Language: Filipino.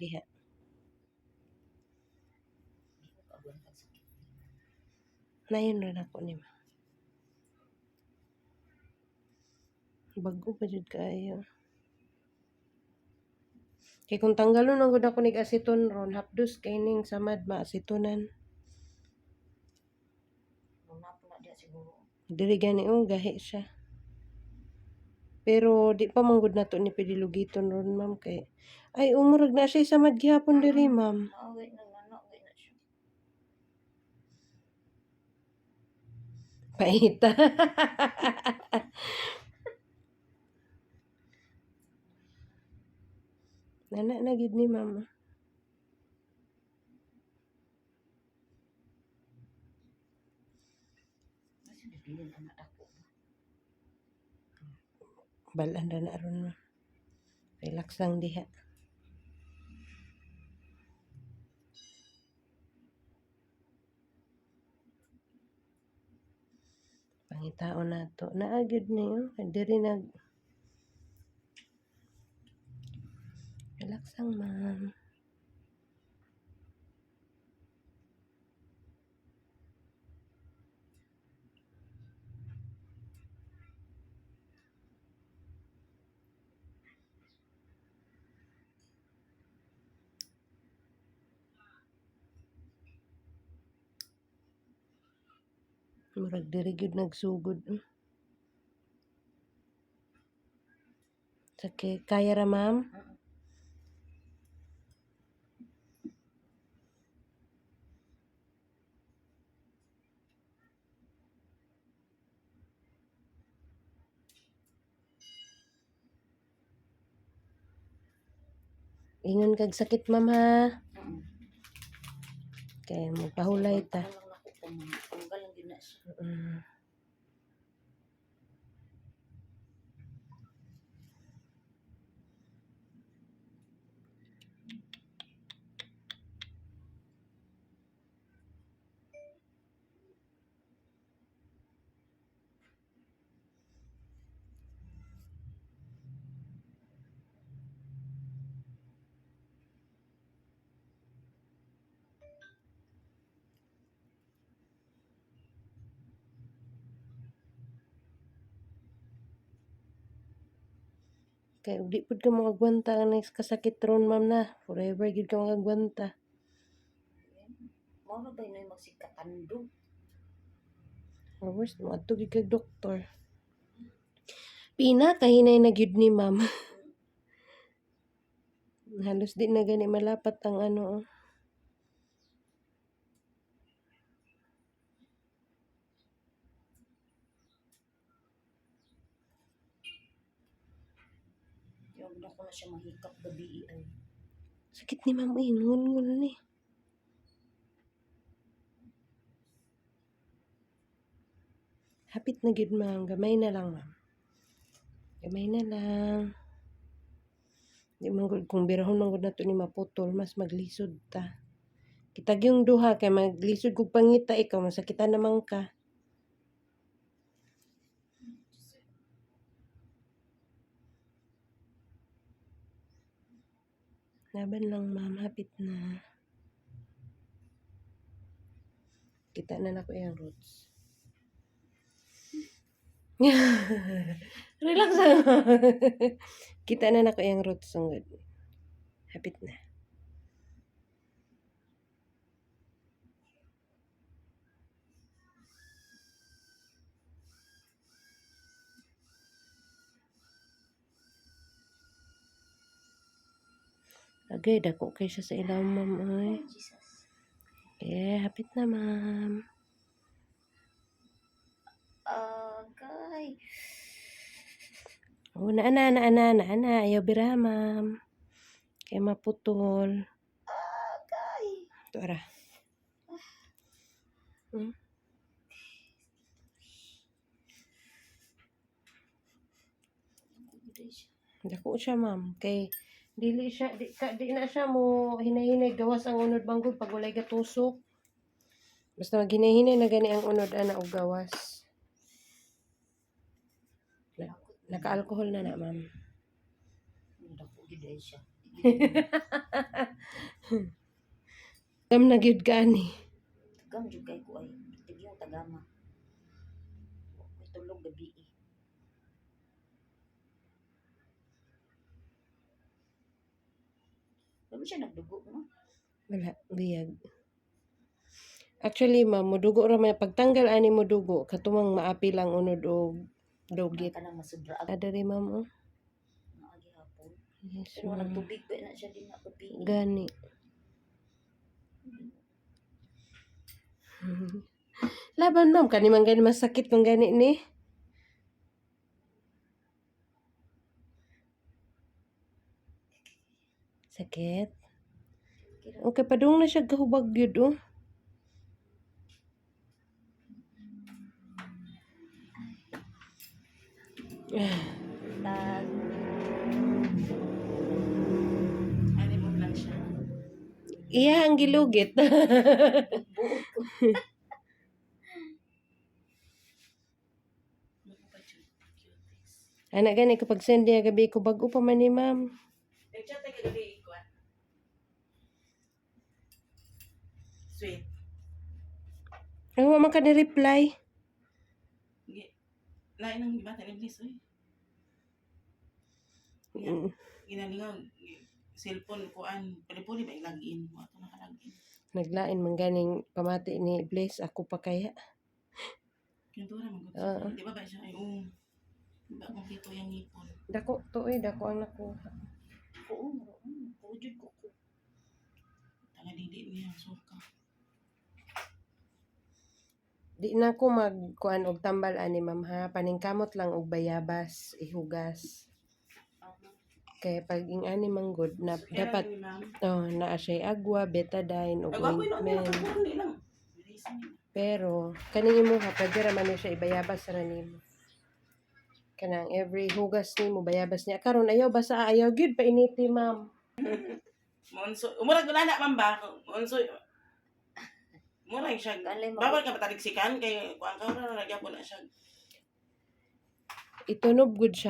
diha. Nayon rin ako ni ma. Bago pa jud kaayo. Kay kung tanggalon ang gud ako nig aceton ron, hapdos kay ning samad maasetonan. Wala pala diya siguro. Dili gani gahi siya. Pero di pa manggod nato ni pidilugiton ron ma'am kay ay umurag na siya samad gihapon diri ma'am. Maaway na siya. Paita. Nana na gid ni ma'am. Kasi nagbilin anak ako. Balan ra na ron ma'am. Relax lang diha. Pangitaon nato. Naagid niyo. Diri nag relax lang ma'am. Murag diri gyud nagsugod. Sakit. Kaya ra ma'am? Ingon kag sakit ma'am ha. Kay magpahulay ta. Tanggal lang din na siya. Kay di pud ka makagwanta ang next kasakit ron ma'am na. Forever gid ka makagwanta. Mao na ba yun yung magsikatandog? Worst mo adto gid kag doktor. Pina kahinay na gyud ni ma'am. Halos di na gani malapat ang ano. Yung na ko na siya mahikap gabi ay. Sakit ni ma'am ngun ni. Hapit na gid ma'am, gamay na lang ma'am. Gamay na lang. Di man gud kung birahon man gud nato ni maputol, mas maglisod ta. Kitag yung duha kay maglisod kog pangita ikaw masakitan naman ka. Laban lang ma'am, hapit na. Kita na nako yung roots. Relax lang. Kita na nako yung roots sungod. Hapit na. Agay, dako kay siya sa ilaw ma'am ay. Hapit na ma'am. Agay. Na. Ayaw bira ma'am. Kaya maputol. Agay. Ito ara. Dako siya ma'am. Kay di na siya mo hinahinay gawas ang unod banggod pag walay gatusok. Basta maghinay-hinay na gani ang unod ana og gawas. Naka-alcohol na ma'am. Dako gid siya. Dam na gyud ka ani. Tagam jud kay ko ay. Tigyo tagama. May tulog gabi eh. Bago siya nagdugo, no? Wala, biyag. Actually, ma'am, mudugo ra may pagtanggal ani mudugo katumang maapi lang unod og dugit. Ka nang masudra ag Adari ma'am oh. agi hapon. Yes, Pero ma'am. nagtubig pa na siya din na gabi. Gani. Laban ma'am, kani man gani masakit man gani ni. Sakit. Okay, padung na siya kahubag yun oh. Tag. Ano mo lang siya. Iya ang gilugit. Buot ko. Anak gani kapag send niya gabi ko bago pa man ni ma'am. Nag-chat ay kagabi ko. Sweet. Ay, wa man ka ni-reply. Lain ng iba televis oy. Mm. Ginalingaw cellphone kuan, pali-puli ba i-login mo ato naka-login. Naglain man ganing pamati ni Blaze ako pa kaya. Kintura man gud. Oo. Di ba siya ay di ba kompleto yung ngipon. Dako to dako ang nakuha. Oo, pujud ko ko. Tanga dili niya suka. Di na ko magkuan og tambal ani ma'am ha. Paningkamot lang og bayabas ihugas. Kaya pag ing ani manggod na dapat naa siya agwa, betadine ug Ako ino ointment. lang. Pero kaning imo ha pwede ra man ni siya ibayabas ra nimo. Kanang every hugas nimo bayabas niya karon ayaw basa ayaw gyud painiti ma'am. Monso, umurag wala na man ba? Monso. Murag siya. Kanlay Bawal ka pataliksikan kay kuan ka ra nagyapon na siya. Itunob gud siya